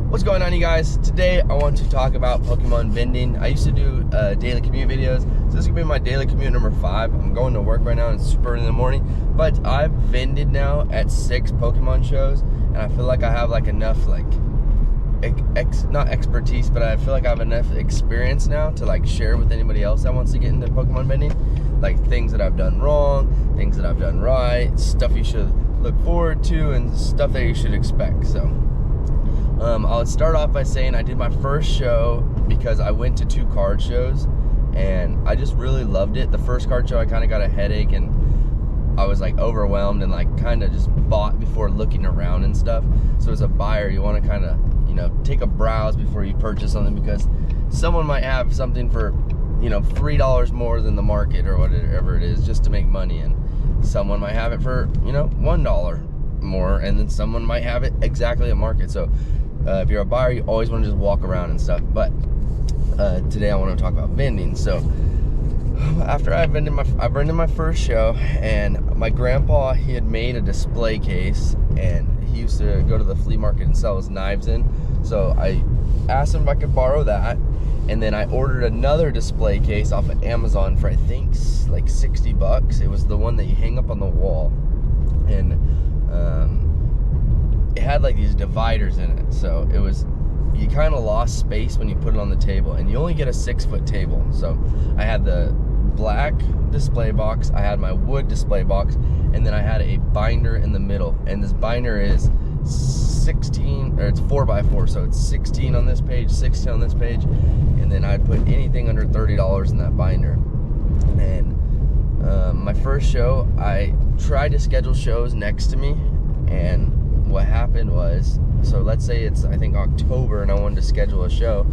What's going on, you guys? Today I want to talk about Pokemon vending. I used to do daily commute videos, so this is gonna be my daily commute number 5. I'm going to work right now and it's super early in the morning, but I've vended now at 6 Pokemon shows, and I feel like I have like enough not expertise, but I feel like I have enough experience now to like share with anybody else that wants to get into Pokemon vending, like things that I've done wrong, things that I've done right, stuff you should look forward to, and stuff that you should expect. So I'll start off by saying I did my first show because I went to 2 card shows and I just really loved it. The first card show I kind of got a headache and I was like overwhelmed and like kind of just bought before looking around and stuff. So as a buyer, you want to kind of, you know, take a browse before you purchase something, because someone might have something for, you know, $3 more than the market or whatever it is just to make money, and someone might have it for, you know, $1 more, and then someone might have it exactly at market. So if you're a buyer, you always want to just walk around and stuff. But today I want to talk about vending. So after I vended my first show, and my grandpa, he had made a display case, and he used to go to the flea market and sell his knives in. So I asked him if I could borrow that, and then I ordered another display case off of Amazon for I think like $60. It was the one that you hang up on the wall, and it had like these dividers in it, so it was, you kind of lost space when you put it on the table, and you only get a 6-foot table. So I had the black display box, I had my wood display box, and then I had a binder in the middle, and this binder is 16, or it's 4x4, so it's 16 on this page, 16 on this page, and then I'd put anything under $30 in that binder. And my first show, I tried to schedule shows next to me, and what happened was, so let's say it's I think October and I wanted to schedule a show,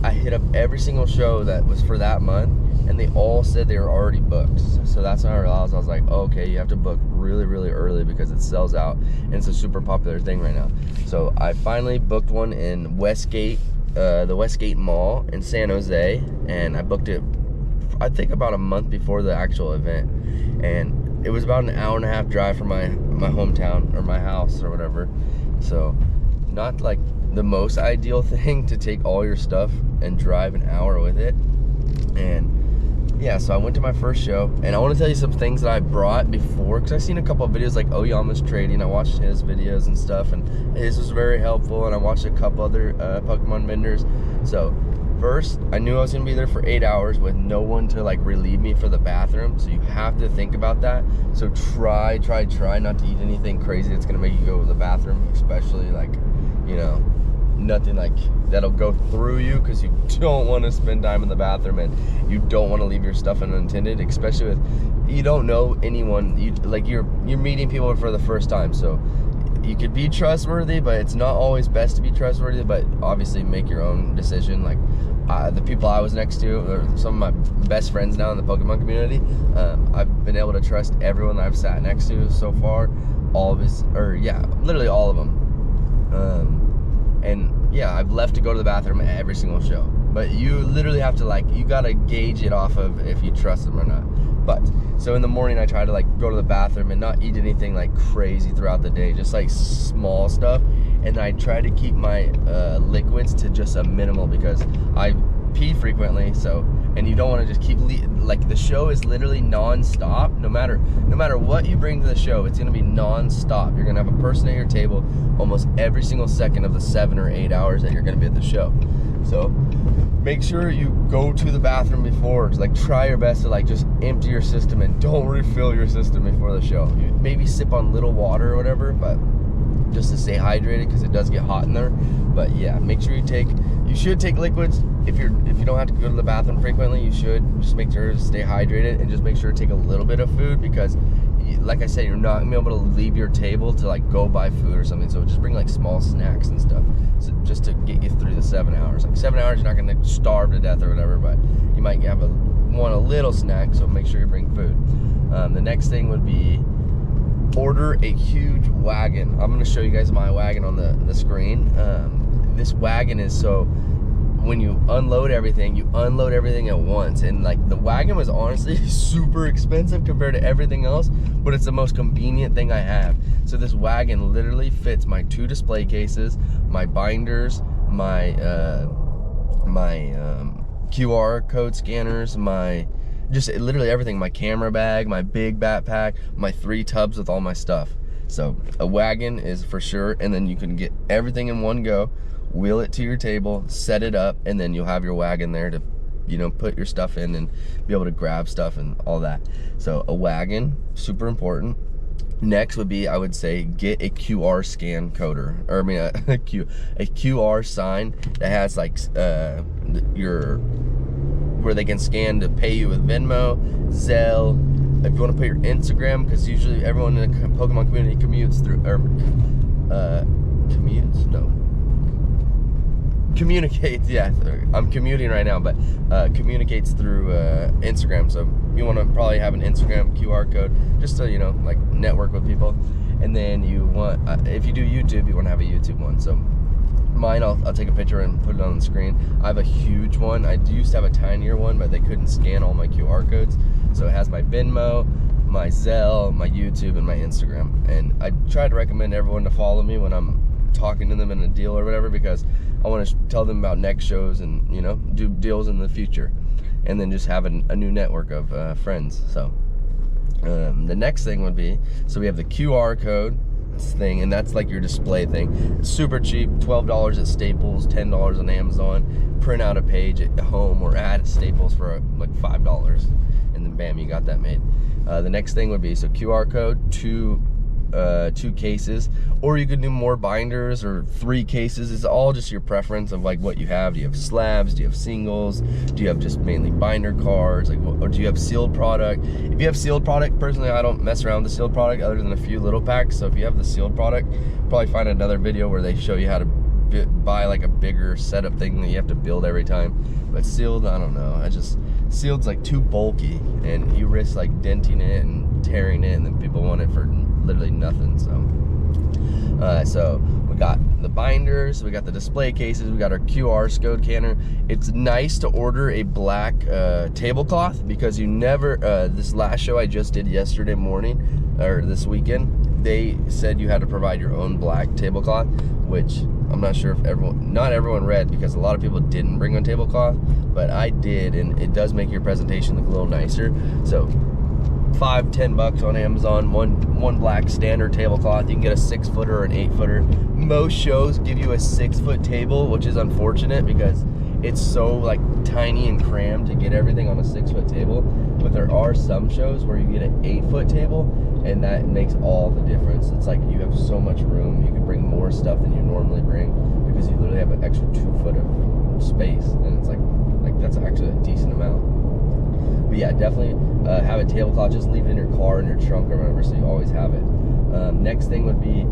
I hit up every single show that was for that month, and they all said they were already booked. So that's when I realized, I was like, oh, okay, you have to book really, really early because it sells out, and it's a super popular thing right now. So I finally booked one in Westgate, the Westgate Mall in San Jose, and I booked it I think about a month before the actual event, and it was about an hour-and-a-half drive from my hometown, or my house or whatever. So not like the most ideal thing to take all your stuff and drive an hour with it. And yeah, so I went to my first show, and I want to tell you some things that I brought before, because I've seen a couple of videos like Oyama's Trading. I watched his videos and stuff, and his was very helpful, and I watched a couple other Pokemon vendors. So first, I knew I was gonna be there for 8 hours with no one to like relieve me for the bathroom, so you have to think about that. So try not to eat anything crazy that's gonna make you go to the bathroom, especially like, you know, nothing like that'll go through you, because you don't want to spend time in the bathroom, and you don't want to leave your stuff unattended, especially with, you don't know anyone, you're meeting people for the first time. So you could be trustworthy, but it's not always best to be trustworthy, but obviously make your own decision. Like the people I was next to are some of my best friends now in the Pokemon community. I've been able to trust everyone that I've sat next to so far, literally all of them. And yeah, I've left to go to the bathroom at every single show, but you literally have to you gotta gauge it off of if you trust them or not. But so in the morning, I try to go to the bathroom and not eat anything like crazy throughout the day, just like small stuff. And I try to keep my liquids to just a minimal, because I pee frequently. So, and you don't want to just keep the show is literally non-stop. No matter what you bring to the show, it's gonna be non-stop. You're gonna have a person at your table almost every single second of the 7 or 8 hours that you're gonna be at the show. So make sure you go to the bathroom before. Try your best to just empty your system, and don't refill your system before the show. You maybe sip on little water or whatever, but just to stay hydrated, because it does get hot in there. But yeah, make sure you should take liquids. If you don't have to go to the bathroom frequently, you should just make sure to stay hydrated, and just make sure to take a little bit of food, because like I said, you're not gonna be able to leave your table to go buy food or something. So just bring small snacks and stuff, so just to get you through the 7 hours. 7 hours, you're not gonna starve to death or whatever, but you might want a little snack. So make sure you bring food. The next thing would be order a huge wagon. I'm gonna show you guys my wagon on the screen. This wagon is so when you unload everything at once. And like the wagon was honestly super expensive compared to everything else, but it's the most convenient thing I have. So this wagon literally fits my 2 display cases, my binders, my QR code scanners, my just literally everything, my camera bag, my big backpack, my 3 tubs with all my stuff. So a wagon is for sure, and then you can get everything in one go, wheel it to your table, set it up, and then you'll have your wagon there to, you know, put your stuff in and be able to grab stuff and all that. So a wagon, super important. Next would be, I would say, get a QR scan coder, or I mean a QR sign that has like where they can scan to pay you with Venmo, Zelle. If you want to put your Instagram, because usually everyone in the Pokemon community communicates through, yeah, I'm commuting right now, but communicates through Instagram. So you want to probably have an Instagram QR code just to, you know, like network with people. And then you want, if you do YouTube, you want to have a YouTube one. So mine, I'll take a picture and put it on the screen. I have a huge one. I used to have a tinier one, but they couldn't scan all my QR codes. So it has my Venmo, my Zelle, my YouTube, and my Instagram. And I try to recommend everyone to follow me when I'm talking to them in a deal or whatever, because I want to tell them about next shows and, you know, do deals in the future, and then just have a new network of friends. So the next thing would be, so we have the QR code thing, and that's like your display thing. It's super cheap, $12 at Staples, $10 on Amazon. Print out a page at home or at Staples for like $5, and then bam, you got that made. The next thing would be, so QR code, 2 cases, or you could do more binders or 3 cases. It's all just your preference of like what you have. Do you have slabs? Do you have singles? Do you have just mainly binder cards? Like, or do you have sealed product? If you have sealed product, personally, I don't mess around with the sealed product other than a few little packs. So if you have the sealed product, probably find another video where they show you how to buy like a bigger setup thing that you have to build every time. But sealed, I don't know. Sealed's like too bulky, and you risk like denting it and tearing it, and then people want it for literally nothing. So we got the binders, we got the display cases, we got our QR code scanner. It's nice to order a black tablecloth, because you never, this last show I just did yesterday morning, or this weekend, they said you had to provide your own black tablecloth, which I'm not sure if not everyone read, because a lot of people didn't bring a tablecloth, but I did, and it does make your presentation look a little nicer. So $5-10 on Amazon, one black standard tablecloth. You can get a 6-footer or an 8-footer. Most shows give you a 6-foot table, which is unfortunate because it's so like tiny and crammed to get everything on a 6-foot table. But there are some shows where you get an 8-foot table, and that makes all the difference. It's like you have so much room. You can bring more stuff than you normally bring, because you literally have an extra 2 foot of space, and it's like that's actually a decent amount. But yeah, definitely have a tablecloth. Just leave it in your car, in your trunk, or whatever, so you always have it. Next thing would be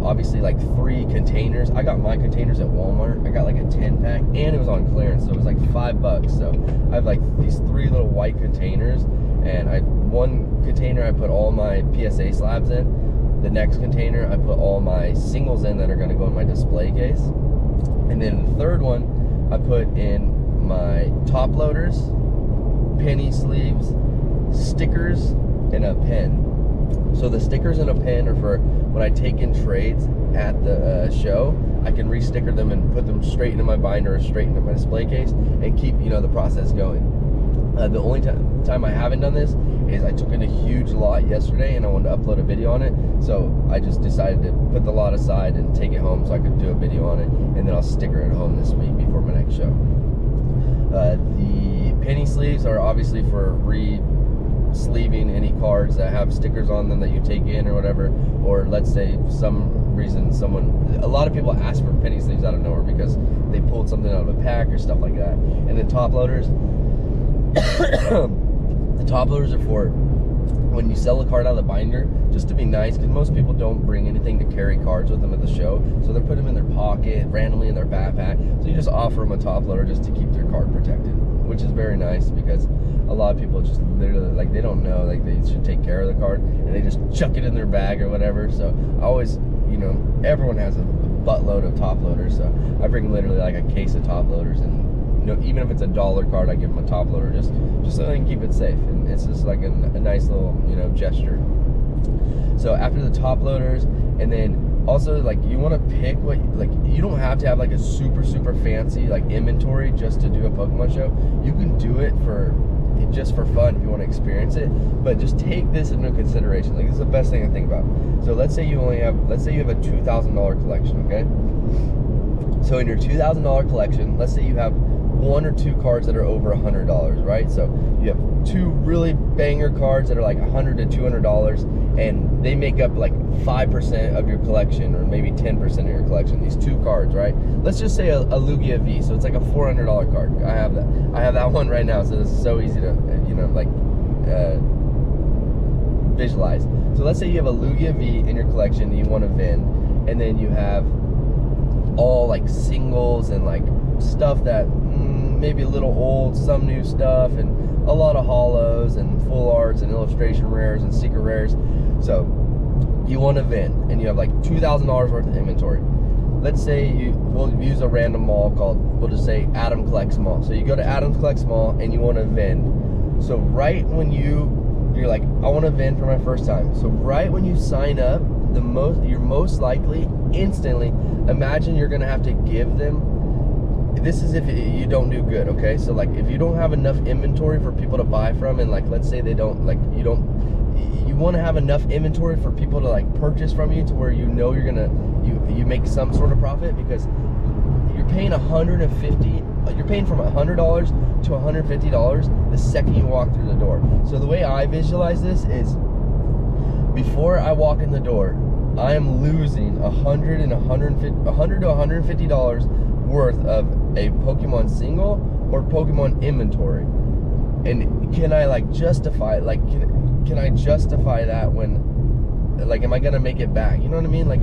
obviously like 3 containers. I got my containers at Walmart. I got like a 10-pack, and it was on clearance, so it was like $5. So I have like these 3 little white containers, and one container I put all my PSA slabs in. The next container I put all my singles in that are going to go in my display case, and then the third one I put in my top loaders, penny sleeves, stickers, and a pen. So the stickers and a pen are for when I take in trades at the show. I can re-sticker them and put them straight into my binder or straight into my display case and keep, you know, the process going. The only time I haven't done this is I took in a huge lot yesterday, and I wanted to upload a video on it. So I just decided to put the lot aside and take it home so I could do a video on it, and then I'll sticker it home this week before my next show. The penny sleeves are obviously for re-sleeving any cards that have stickers on them that you take in or whatever, or let's say some reason a lot of people ask for penny sleeves out of nowhere because they pulled something out of a pack or stuff like that. And then top loaders, the top loaders are for when you sell a card out of the binder, just to be nice, because most people don't bring anything to carry cards with them at the show, so they put them in their pocket, randomly in their backpack. So you just offer them a top loader just to keep their card protected, which is very nice, because a lot of people just literally, like, they don't know, like, they should take care of the card, and they just chuck it in their bag or whatever. So I always, you know, everyone has a buttload of top loaders. So I bring literally like a case of top loaders, and even if it's a dollar card, I give them a top loader just so they can keep it safe. And it's just like a nice little gesture. So after the top loaders, and then also like you want to pick what, like, you don't have to have like a super fancy like inventory just to do a Pokemon show. You can do it just for fun if you want to experience it, but just take this into consideration. Like, this is the best thing to think about. So let's say you have a $2,000 collection, okay? So in your $2,000 collection, let's say you have 1 or 2 cards that are over $100, right? So you have 2 really banger cards that are like $100 to $200, and they make up like 5% of your collection, or maybe 10% of your collection. These 2 cards, right? Let's just say a Lugia V. So it's like a $400 card. I have that one right now. So this is so easy to visualize. So let's say you have a Lugia V in your collection that you want to vend, and then you have all like singles and like stuff that maybe a little old, some new stuff, and a lot of holos and full arts and illustration rares and secret rares. So you want to vend, and you have like $2,000 worth of inventory. Let's say we'll use a random mall we'll just say Adam Collects Mall. So you go to Adam Collects Mall and you want to vend. So right when you're like, I want to vend for my first time. So right when you sign up, you're most likely instantly, imagine you're gonna have to give them. This is if you don't do good, okay? So like, if you don't have enough inventory for people to buy from, and like, let's say you want to have enough inventory for people to like purchase from you to where you you make some sort of profit, because you're paying you're paying from $100 to $150 the second you walk through the door. So the way I visualize this is, before I walk in the door, I am losing $100 to $150 worth of a Pokemon single or Pokemon inventory. And can I like justify, can I justify that when, like, am I gonna make it back? You know what I mean? Like,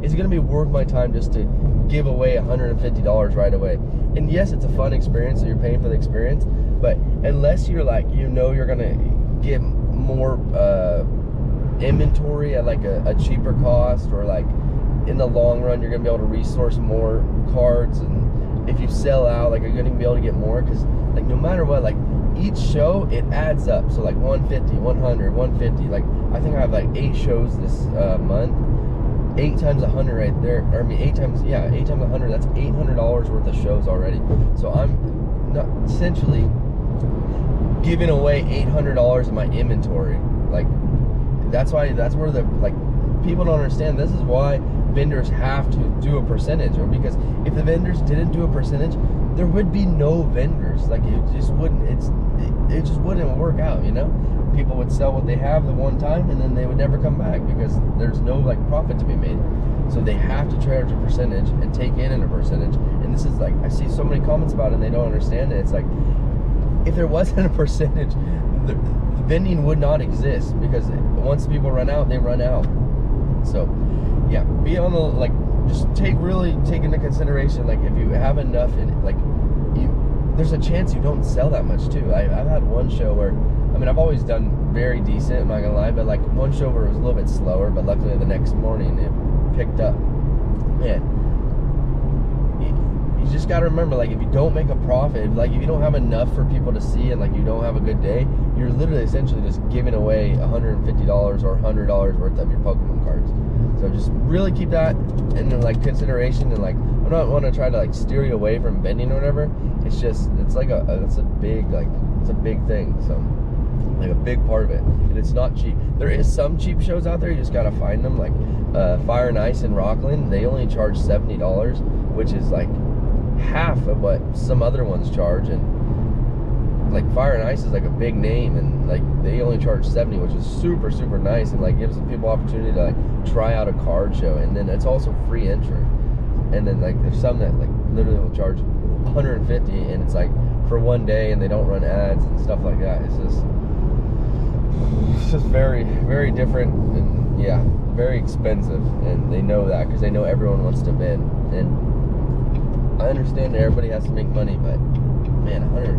is it gonna be worth my time just to give away $150 right away? And yes, it's a fun experience, so you're paying for the experience, but unless you're like, you're gonna get more inventory at like a cheaper cost, or like in the long run you're gonna be able to resource more cards, and if you sell out, like, are you gonna be able to get more? Because like, no matter what, like, each show, it adds up. So like 150, 100, 150, like, I think I have like 8 shows this month. 8 times 100 right there, or I mean 8 times 100, that's $800 worth of shows already. So I'm not essentially giving away $800 of my inventory. Like, that's where the, like, people don't understand. This is why vendors have to do a percentage, or because if the vendors didn't do a percentage, there would be no vendors. Like, it just wouldn't work out, People would sell what they have the one time, and then they would never come back, because there's no like profit to be made. So they have to charge a percentage and take in a percentage. And this is like, I see so many comments about it and they don't understand it. It's like, if there wasn't a percentage, the vending would not exist, because once people run out, they run out. So yeah, be on the, like, just take into consideration, like, if you have enough in it, like, there's a chance you don't sell that much too. I've had one show where, I mean, I've always done very decent, I'm not gonna lie, but like one show where it was a little bit slower, but luckily the next morning it picked up. Man, you just gotta remember, like, if you don't make a profit, like, if you don't have enough for people to see, and like, you don't have a good day, you're literally essentially just giving away $150 or $100 worth of your Pokemon cards. So just really keep that in like consideration, and like, I'm not want to try to like steer you away from vending or whatever. It's just, it's like it's a big thing. So like, a big part of it, and it's not cheap. There is some cheap shows out there, you just gotta find them. Like Fire and Ice in Rockland, they only charge $70, which is like half of what some other ones charge. And like, Fire and Ice is like a big name, and like, they only charge $70, which is super nice, and like, gives people opportunity to like try out a card show. And then it's also free entry. And then like, there's some that like literally will charge $150, and it's like for one day, and they don't run ads and stuff like that. It's just very different, and yeah, very expensive. And they know that, because they know everyone wants to vend. And I understand that everybody has to make money, but man, 100,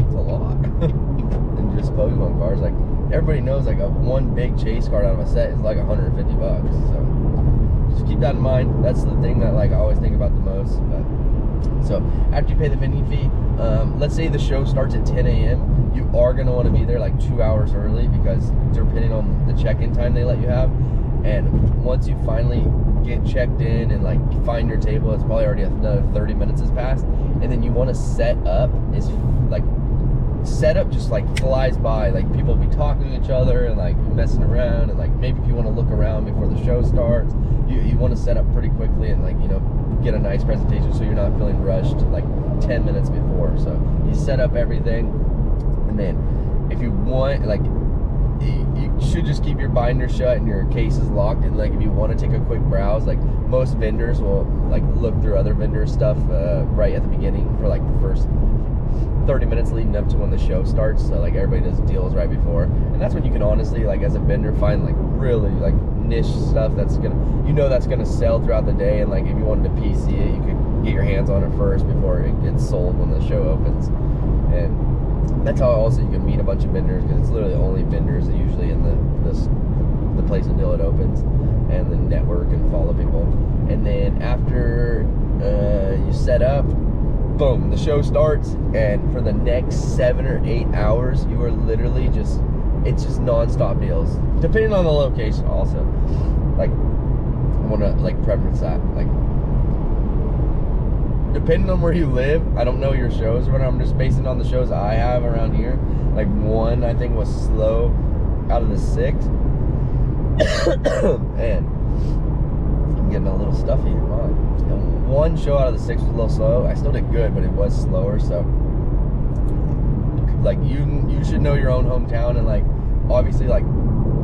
it's a lot. And just Pokemon cards, like, everybody knows like one big chase card out of a set is like $150. So just keep that in mind. That's the thing that like I always think about the most. But so after you pay the vending fee, let's say the show starts at 10 a.m. You are going to want to be there like 2 hours early, because depending on the check-in time they let you have. And once you finally get checked in and like find your table, it's probably already another 30 minutes has passed. And then you want to set up just like flies by. Like people will be talking to each other and like messing around, and like maybe if you want to look around before the show starts, you want to set up pretty quickly and like, you know, get a nice presentation so you're not feeling rushed like 10 minutes before. So you set up everything, and then if you want, like, you should just keep your binder shut and your cases locked. And like if you want to take a quick browse, like most vendors will like look through other vendor stuff right at the beginning for like the first 30 minutes leading up to when the show starts. So like everybody does deals right before, and that's when you can honestly, like as a vendor, find like really like niche stuff that's gonna sell throughout the day. And like if you wanted to PC it, you could get your hands on it first before it gets sold when the show opens. And that's how also you can meet a bunch of vendors, because it's literally only vendors that usually in the place until it opens, and then network and follow people. And then after you set up, boom, the show starts, and for the next 7 or 8 hours, you are literally it's just non-stop deals, depending on the location also. Like, I want to like preference that, like, depending on where you live, I don't know your shows, but I'm just basing on the shows I have around here. Like one, I think, was slow out of the 6. And I'm getting a little stuffy. One show out of the 6 was a little slow. I still did good, but it was slower. So like you should know your own hometown, and like obviously like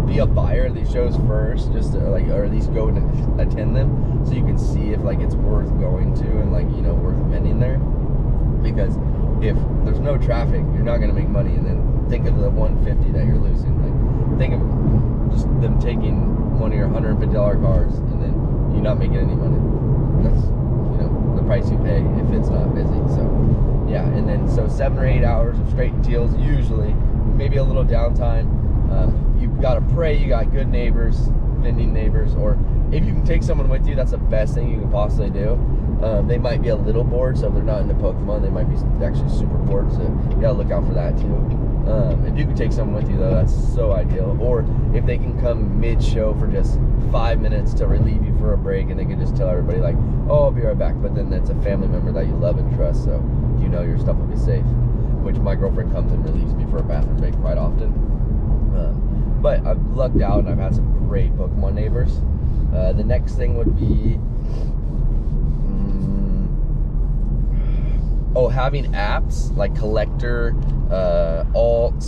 be a buyer of these shows first, just to, like, or at least go and attend them, so you can see if like it's worth going to and like, you know, worth vending there. Because if there's no traffic, you're not gonna make money. And then think of the 150 that you're losing. Like think of just them taking one of your $150 cards and then you're not making any money. That's, you know, the price you pay if it's not busy. So yeah, and then so 7 or 8 hours of straight deals usually, maybe a little downtime. You've got to pray you got good neighbors, vending neighbors, or if you can take someone with you, that's the best thing you can possibly do. They might be a little bored, so if they're not into Pokemon, they might be actually super bored, so you gotta look out for that too. If you can take someone with you though, that's so ideal. Or if they can come mid-show for just 5 minutes to relieve you for a break, and they can just tell everybody like, oh, I'll be right back, but then it's a family member that you love and trust, so you know your stuff will be safe. Which my girlfriend comes and relieves me for a bathroom break quite often. But I've lucked out and I've had some great Pokemon neighbors. The next thing would be having apps like Collector, Alt,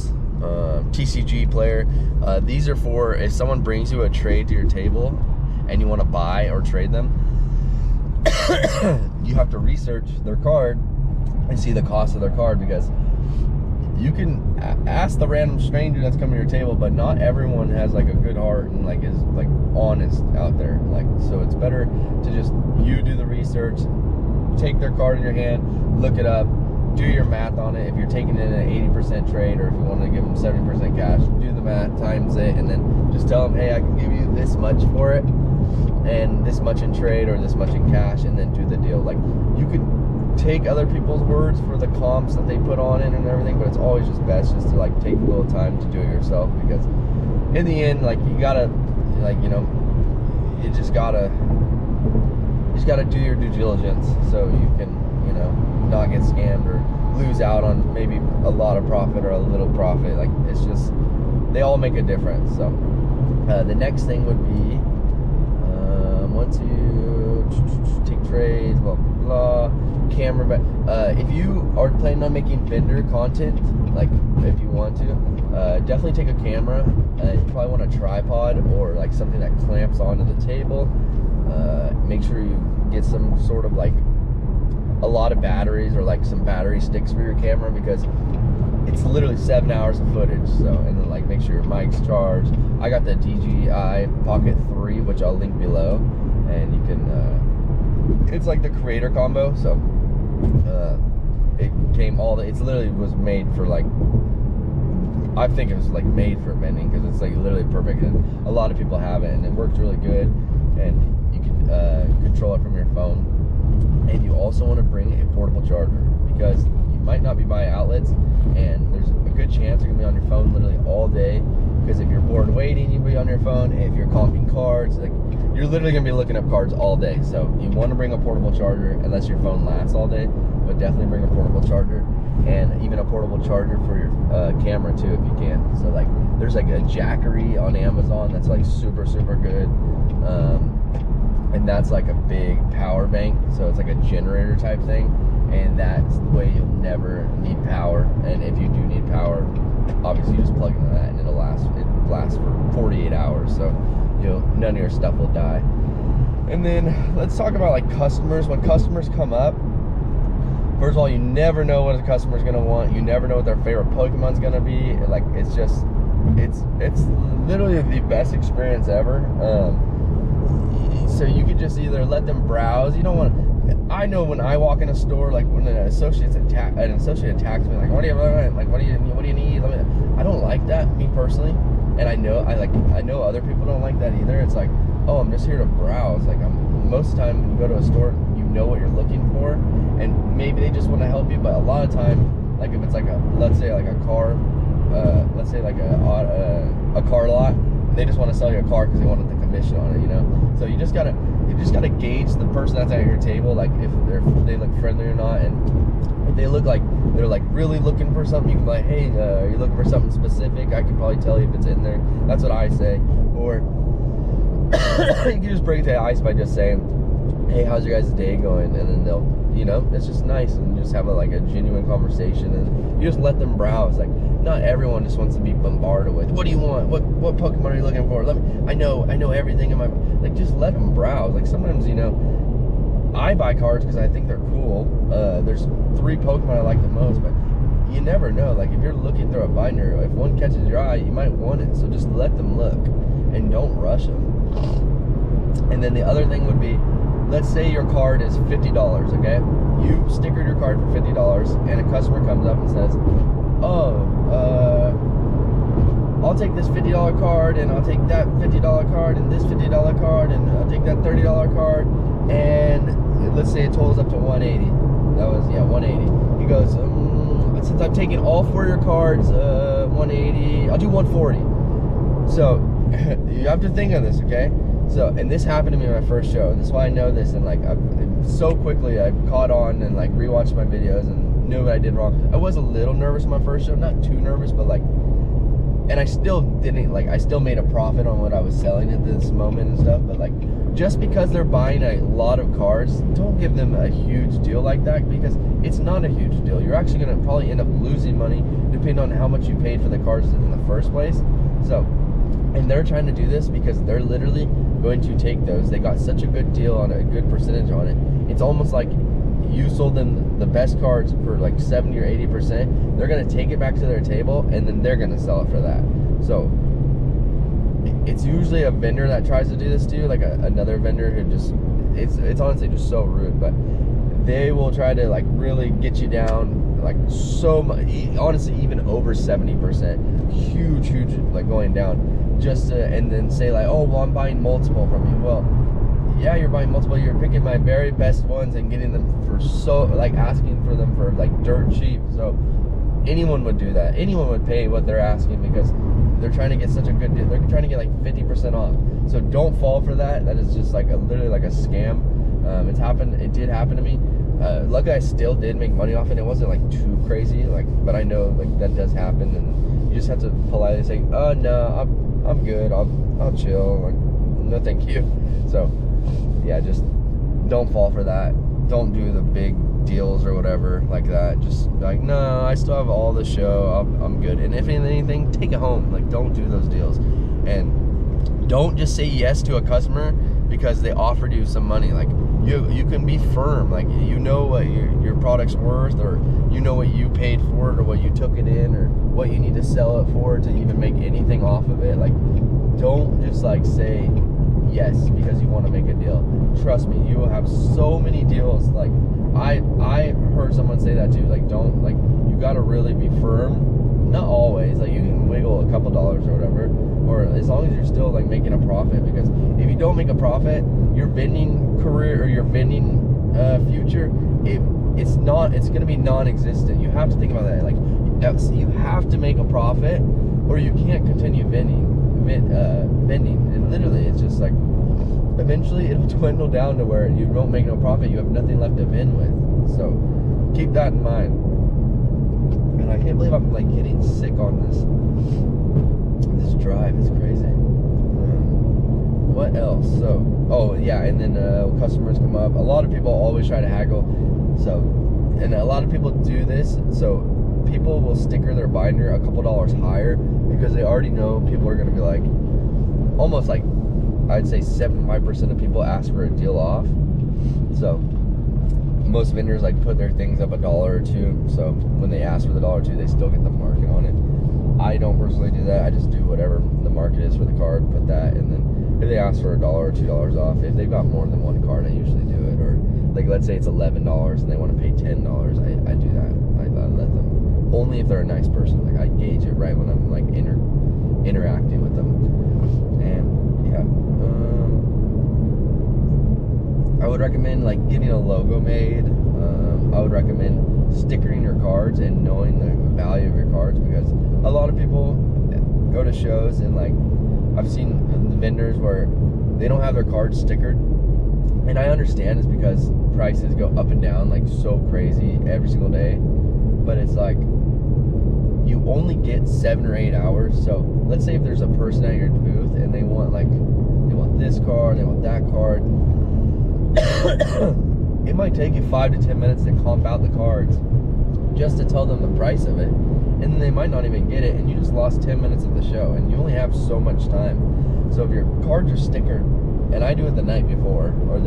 TCG Player. These are for if someone brings you a trade to your table and you want to buy or trade them, you have to research their card and see the cost of their card, because you can ask the random stranger that's coming to your table, but not everyone has like a good heart and like is like honest out there. Like, so it's better to just you do the research, take their card in your hand, look it up, do your math on it. If you're taking in an 80% trade, or if you want to give them 70% cash, do the math, times it, and then just tell them, hey, I can give you this much for it, and this much in trade, or this much in cash, and then do the deal. Like, you could take other people's words for the comps that they put on it and everything, but it's always just best just to like take a little time to do it yourself, because in the end, like, you gotta, like, you know, you just gotta do your due diligence so you can, you know, not get scammed or lose out on maybe a lot of profit or a little profit. Like, it's just, they all make a difference. So the next thing would be once you take trades, blah blah blah, camera. If you are planning on making vendor content, like if you want to, definitely take a camera. You probably want a tripod or like something that clamps onto the table. Make sure you get some sort of like a lot of batteries or like some battery sticks for your camera, because it's literally 7 hours of footage. So, and then like make sure your mic's charged. I got the DJI Pocket 3, which I'll link below, and you can it's like the creator combo. So it came it literally was made for like, I think it was like made for vending, because it's like literally perfect, and a lot of people have it and it works really good. And you can control it from your phone. And you also want to bring a portable charger, because you might not be by outlets, and there's a good chance you're gonna be on your phone literally all day. Because if you're bored waiting, you'll be on your phone. If you're comping cards, like, you're literally gonna be looking up cards all day. So you want to bring a portable charger, unless your phone lasts all day. But definitely bring a portable charger, and even a portable charger for your camera too, if you can. So like, there's like a Jackery on Amazon that's like super good, and that's like a big power bank. So it's like a generator type thing, and that's the way you'll never need power. And if you do need power, obviously you just plug into that, and it'll last. It lasts for 48 hours. So none of your stuff will die. And then let's talk about like customers. When customers come up, first of all, you never know what a customer's gonna want. You never know what their favorite Pokemon's gonna be. Like, it's literally the best experience ever. So you could just either let them browse. You don't want to. I know when I walk in a store, like when an associate attacks me, like, what do you want? Like, what do you need? I don't like that, me personally. And I know other people don't like that either. It's like, oh, I'm just here to browse. Like, most of the time when you go to a store, you know what you're looking for, and maybe they just want to help you. But a lot of time, like if it's like let's say like a car, let's say like a car lot, they just want to sell you a car because they wanted the commission on it, So you just gotta gauge the person that's at your table, like if they look friendly or not, and if they look like they're like really looking for something, you can be like, hey, are you looking for something specific? I can probably tell you if it's in there. That's what I say. Or you can just bring it to the ice by just saying, hey, how's your guys' day going? And then they'll, it's just nice, and just have a genuine conversation, and you just let them browse. Like, not everyone just wants to be bombarded with, what do you want? What Pokemon are you looking for? I know everything in my, like, just let them browse. Like, sometimes, I buy cards because I think they're cool. There's 3 Pokemon I like the most, but you never know. Like, if you're looking through a binder, if one catches your eye, you might want it. So just let them look, and don't rush them. And then the other thing would be, let's say your card is $50, okay? You stickered your card for $50, and a customer comes up and says, I'll take this $50 card, and I'll take that $50 card, and this $50 card, and I'll take that $30 card, and let's say it totals up to $180. That was, 180. He goes, since I'm taking all 4 of your cards, $180, I'll do $140. So you have to think of this, okay? So, and this happened to me in my first show, and this is why I know this, and like, so quickly I caught on and like rewatched my videos and knew what I did wrong. I was a little nervous in my first show, not too nervous, but like, and I still didn't, like, I still made a profit on what I was selling at this moment and stuff, but like, just because they're buying a lot of cards, don't give them a huge deal like that, because it's not a huge deal. You're actually going to probably end up losing money depending on how much you paid for the cards in the first place. So, and they're trying to do this because they're literally going to take those. They got such a good deal on it, a good percentage on it. It's almost like you sold them the best cards for like 70 or 80%. They're going to take it back to their table, and then they're going to sell it for that. So it's usually a vendor that tries to do this to you, like another vendor who just, it's honestly just so rude, but they will try to like really get you down, like so much, honestly even over 70%, huge like going down, just to, and then say like, oh well, I'm buying multiple from you. Well, yeah, you're buying multiple, you're picking my very best ones and getting them for so, like asking for them for like dirt cheap. So anyone would do that. Anyone would pay what they're asking because they're trying to get such a good deal. They're trying to get like 50% off. So don't fall for that. That is just like literally like a scam. It's happened. It did happen to me. Luckily, I still did make money off it. It wasn't like too crazy, like, but I know like that does happen, and you just have to politely say, "Oh no, I'm good. I'll chill. Like, no, thank you." So yeah, just don't fall for that. Don't do the big deals or whatever like that. Just like, no, I still have all the show. I'm good. And if anything, take it home. Like, don't do those deals, and don't just say yes to a customer because they offered you some money. Like, you can be firm. Like, you know what your product's worth, or you know what you paid for it, or what you took it in, or what you need to sell it for to even make anything off of it. Like, don't just like say yes because you want to make a deal. Trust me, you will have so many deals. Like, I heard someone say that too. Like, don't, like, you got to really be firm. not always. Like, you can wiggle a couple dollars or whatever, or as long as you're still like making a profit. Because if you don't make a profit, your vending career or your vending future, it's going to be non-existent. You have to think about that. Like, you have to make a profit, or you can't continue vending. And literally, it's just like, eventually it'll dwindle down to where you don't make no profit. You have nothing left to vend with. So keep that in mind. And I can't believe I'm like getting sick on this drive. It's crazy. What else? So, oh yeah, and then customers come up. A lot of people always try to haggle. So, and a lot of people do this. So people will sticker their binder a couple dollars higher because they already know people are going to be like, almost like, I'd say 75% of people ask for a deal off. So most vendors like put their things up $1 or $2. So when they ask for the $1 or $2, they still get the market on it. I don't personally do that. I just do whatever the market is for the card, put that, and then if they ask for $1 or $2 off, if they've got more than one card, I usually do it. Or like, let's say it's $11 and they want to pay $10, I do that. I let them, only if they're a nice person. Like, I gauge it right when I'm like interacting with them. And yeah, I would recommend like getting a logo made. I would recommend stickering your cards and knowing the value of your cards, because a lot of people go to shows and like, I've seen the vendors where they don't have their cards stickered, and I understand it's because prices go up and down like so crazy every single day. But it's like, you only get 7 or 8 hours. So let's say if there's a person at your booth and they want this card, they want that card, it might take you 5 to 10 minutes to comp out the cards just to tell them the price of it, and then they might not even get it, and you just lost 10 minutes of the show, and you only have so much time. So if your cards are stickered, and I do it the night before, or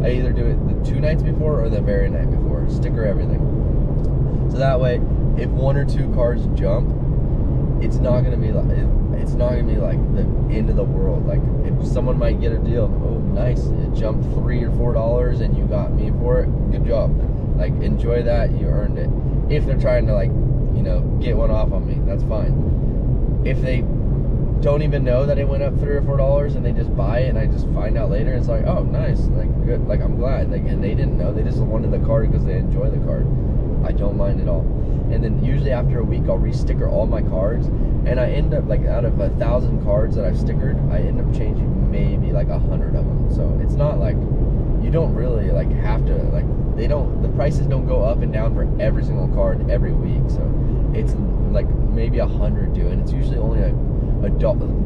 I either do it the 2 nights before or the very night before, sticker everything. So that way, if 1 or 2 cards jump, it's not gonna be like the end of the world. Like, if someone might get a deal, oh nice, it jumped $3 or $4 and you got me for it, good job. Like, enjoy that, you earned it. If they're trying to like, get one off on me, that's fine. If they don't even know that it went up $3 or $4 and they just buy it and I just find out later, it's like, oh nice, like good, like I'm glad. Like, and they didn't know, they just wanted the card because they enjoy the card. I don't mind at all. And then usually after a week, I'll re-sticker all my cards, and I end up like, out of 1,000 cards that I've stickered, I end up changing maybe like 100 of them. So it's not like, you don't really like have to, like, the prices don't go up and down for every single card every week. So it's like maybe 100 do, and it's usually only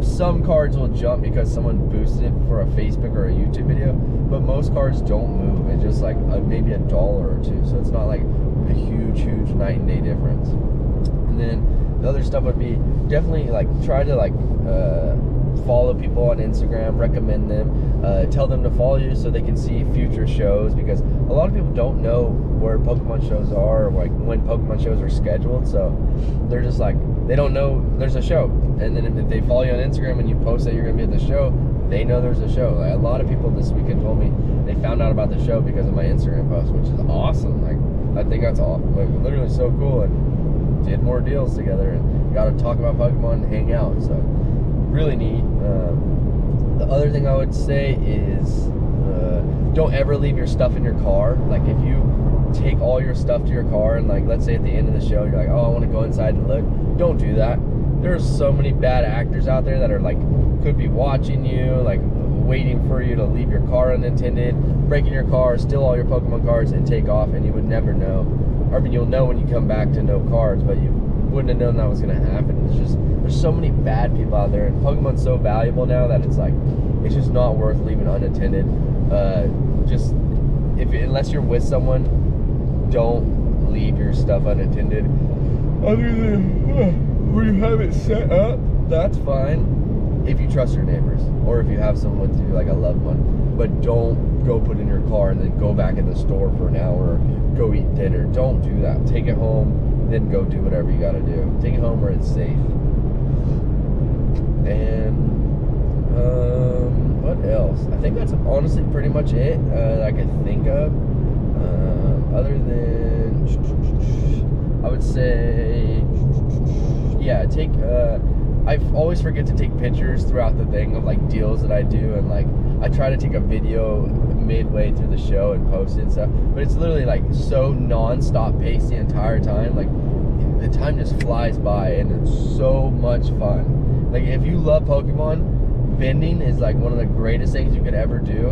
some cards will jump because someone boosted it for a Facebook or a YouTube video, but most cards don't move. It's just like maybe $1 or $2. So it's not like a huge night and day difference. And then the other stuff would be definitely like, try to like follow people on Instagram, recommend them, tell them to follow you so they can see future shows, because a lot of people don't know where Pokemon shows are, or like when Pokemon shows are scheduled. So they're just like, they don't know there's a show. And then if they follow you on Instagram and you post that you're gonna be at the show, they know there's a show. Like, a lot of people this weekend told me they found out about the show because of my Instagram post, which is awesome. Like, I think that's all, like, literally so cool, and did more deals together and got to talk about Pokemon and hang out. So really neat. The other thing I would say is don't ever leave your stuff in your car. Like, if you take all your stuff to your car and, like, let's say at the end of the show you're like, oh, I want to go inside and look, don't do that. There's so many bad actors out there that are like, could be watching you, like waiting for you to leave your car unattended, breaking your car, steal all your Pokemon cards, and take off, and you would never know. Or, I mean, you'll know when you come back to no cards, but you wouldn't have known that was going to happen. It's just, there's so many bad people out there, and Pokemon's so valuable now that it's like, it's just not worth leaving unattended. Unless you're with someone, don't leave your stuff unattended. Other than where you have it set up, that's fine if you trust your neighbors, or if you have someone with you, like a loved one. But don't go put in your car and then go back in the store for an hour, go eat dinner. Don't do that. Take it home, then go do whatever you gotta do. Take it home where it's safe. And what else? I think that's honestly pretty much it that I could think of. Other than, I would say, take I always forget to take pictures throughout the thing of like deals that I do, and like I try to take a video midway through the show and post it and stuff, but it's literally like so non-stop pace the entire time. Like the time just flies by, and it's so much fun. Like if you love Pokemon, vending is like one of the greatest things you could ever do,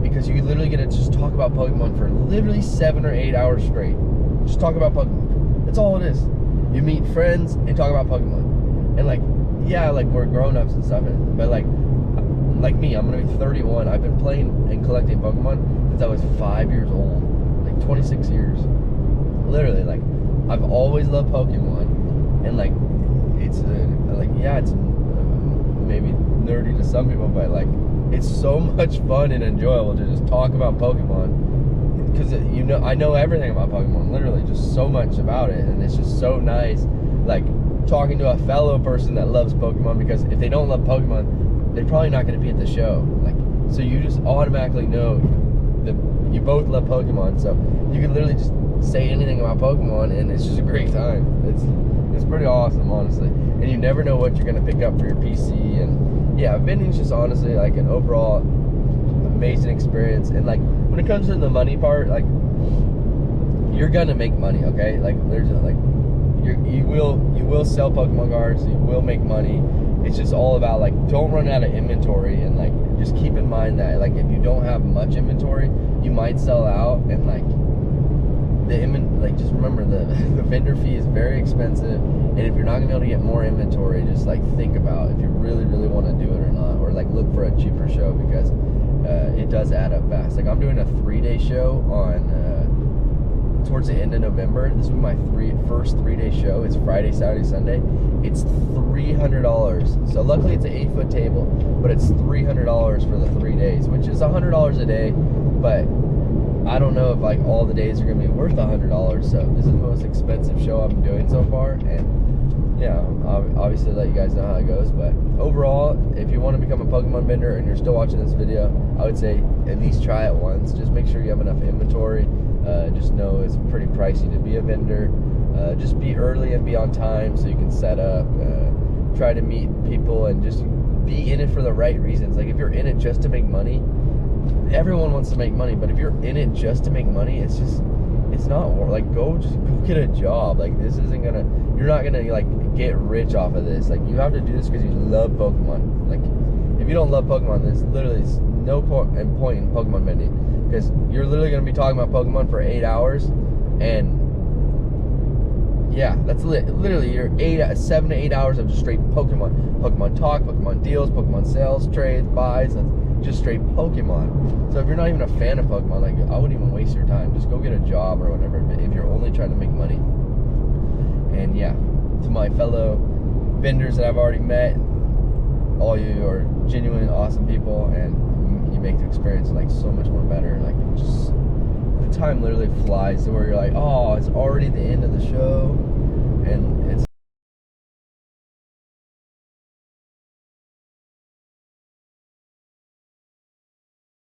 because you literally get to just talk about Pokemon for literally 7 or 8 hours straight. Just talk about Pokemon. That's all it is. You meet friends and talk about Pokemon. And like, yeah, like we're grown-ups and stuff, but like me, I'm gonna be 31. I've been playing and collecting Pokemon since I was 5 years old. Like 26 years. Literally, like I've always loved Pokemon, and like it's like, yeah, it's maybe nerdy to some people, but like it's so much fun and enjoyable to just talk about Pokemon, because you know, I know everything about Pokemon, literally just so much about it, and it's just so nice like talking to a fellow person that loves Pokemon, because if they don't love Pokemon, they're probably not going to be at the show. Like, so you just automatically know that you both love Pokemon, so you can literally just say anything about Pokemon, and it's just a great time. It's pretty awesome, honestly, and you never know what you're gonna pick up for your PC. And yeah, vending's just honestly like an overall amazing experience. And like when it comes to the money part, like you're gonna make money, okay? Like there's like you will sell Pokemon cards, you will make money. It's just all about like, don't run out of inventory, and like just keep in mind that like if you don't have much inventory, you might sell out, and like just remember the vendor fee is very expensive, and if you're not gonna be able to get more inventory, just like think about if you really want to do it or not, or like look for a cheaper show, because it does add up fast. Like I'm doing a 3-day show on towards the end of November. This will be my first 3-day show. It's Friday, Saturday, Sunday. It's $300. So luckily it's an 8-foot table, but it's $300 for the 3 days, which is $100 a day. But I don't know if like all the days are gonna be worth $100. So this is the most expensive show I've been doing so far, and yeah, obviously let you guys know how it goes. But overall, if you want to become a Pokemon vendor and you're still watching this video, I would say at least try it once. Just make sure you have enough inventory. Just know it's pretty pricey to be a vendor. Just be early and be on time so you can set up. Try to meet people and just be in it for the right reasons. Like if you're in it just to make money, everyone wants to make money, but if you're in it just to make money, it's not like go get a job. Like this isn't gonna, you're not gonna like get rich off of this. Like you have to do this because you love Pokemon. Like if you don't love Pokemon, there's literally no point in Pokemon vending, because you're literally gonna be talking about Pokemon for 8 hours, and yeah, that's literally your 7 to 8 hours of just straight Pokemon talk, Pokemon deals, Pokemon sales, trades, buys. That's just straight Pokemon. So if you're not even a fan of Pokemon, like I wouldn't even waste your time. Just go get a job or whatever if you're only trying to make money. And yeah, to my fellow vendors that I've already met, all you are genuine awesome people, and you make the experience like so much more better. Like just the time literally flies to where you're like, oh, it's already the end of the show, and it's